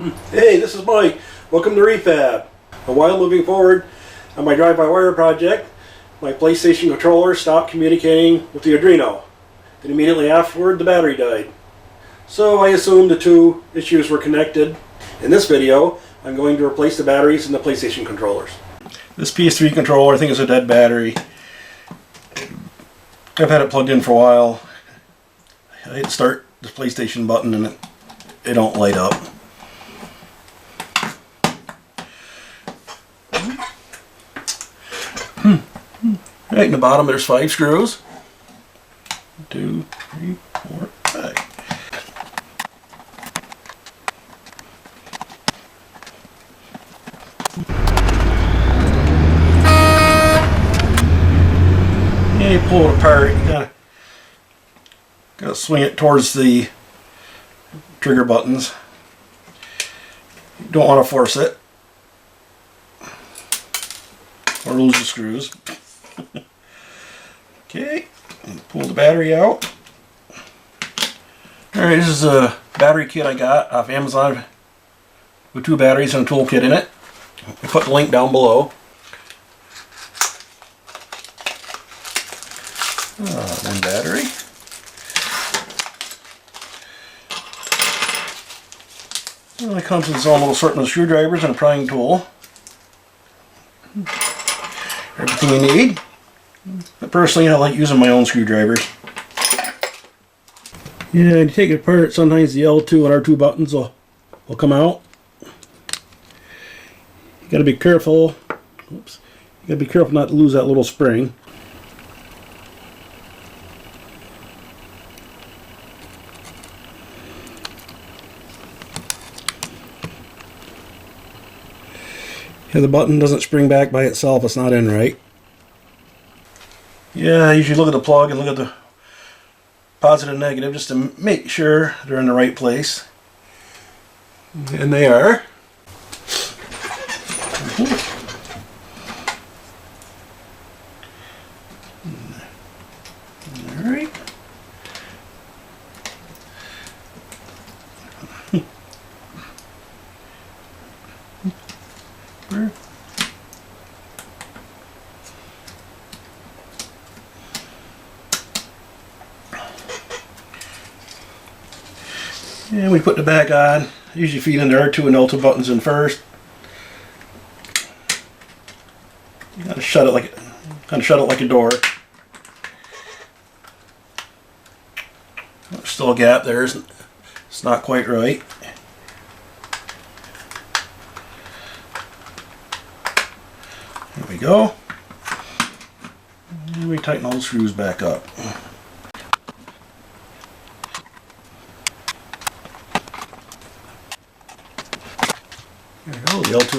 Hey, this is Mike. Welcome to Refab. A while moving forward on my drive-by-wire project, my PlayStation controller stopped communicating with the Arduino. Then immediately afterward, the battery died. So I assumed the two issues were connected. In this video, I'm going to replace the batteries in the PlayStation controllers. This PS3 controller, I think, is a dead battery. I've had it plugged in for a while. I hit start the PlayStation button and it don't light up. Right in the bottom there's 5 screws. 1, 2, 3, 4, 5. Yeah, you pull it apart, you gotta swing it towards the trigger buttons. You don't want to force it or lose the screws. Okay, pull the battery out. Alright, this is a battery kit I got off Amazon with 2 batteries and a toolkit in it. I put the link down below. One battery. Well, it comes with its own little assortment of screwdrivers and a prying tool. Everything you need. But personally, I like using my own screwdrivers. Yeah, to take it apart, sometimes the L2 and R2 buttons will come out. You gotta be careful. Oops. You gotta be careful not to lose that little spring. Yeah, the button doesn't spring back by itself, it's not in right. Yeah, I usually look at the plug and look at the positive and negative just to make sure they're in the right place. And they are. Alright. And we put the back on. Usually feed in the R2 and L2 buttons in first. You gotta shut it like a door. There's still a gap there. It's not quite right. There we go. And we tighten all the screws back up. There we go, the L2.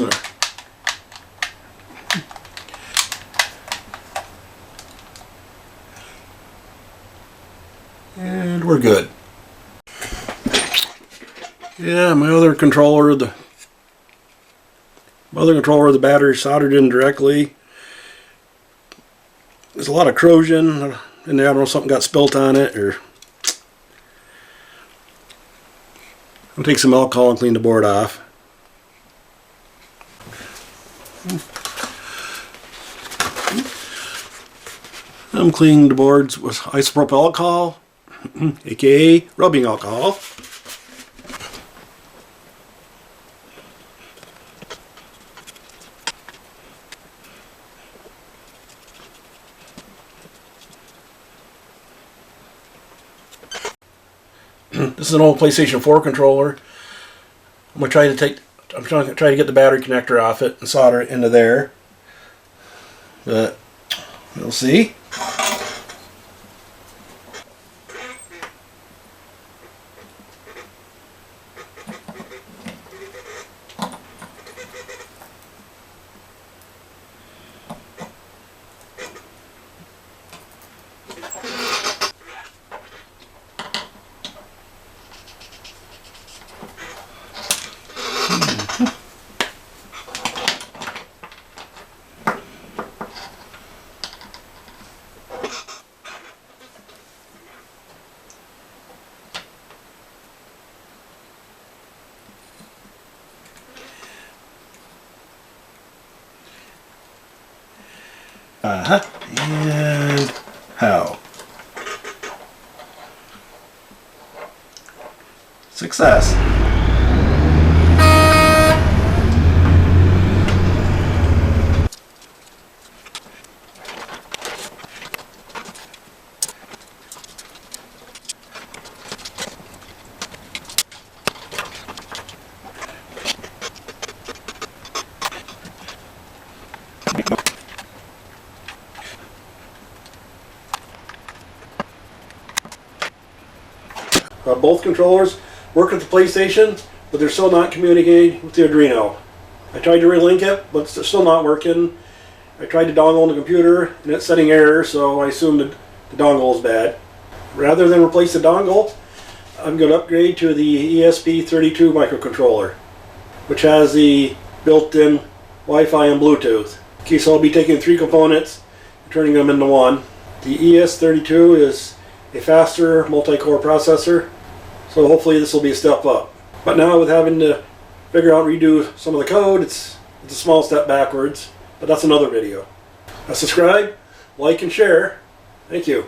And we're good. Yeah, my other controller of the battery soldered in directly. There's a lot of corrosion in there. I don't know if something got spilt on it or. I'll take some alcohol and clean the board off. I'm cleaning the boards with isopropyl alcohol, aka rubbing alcohol. This is an old PlayStation 4 controller. I'm trying to get the battery connector off it and solder it into there. But we'll see. And how? Success. Both controllers work with the PlayStation, but they're still not communicating with the Arduino. I tried to relink it, but it's still not working. I tried to dongle on the computer, and it's setting errors, so I assumed the dongle is bad. Rather than replace the dongle, I'm going to upgrade to the ESP32 microcontroller, which has the built-in Wi-Fi and Bluetooth. Okay, so I'll be taking 3 components and turning them into one. The ES32 is a faster multi-core processor, so hopefully this will be a step up. But now with having to figure out and redo some of the code, it's a small step backwards, but that's another video. Subscribe, like, and share. Thank you.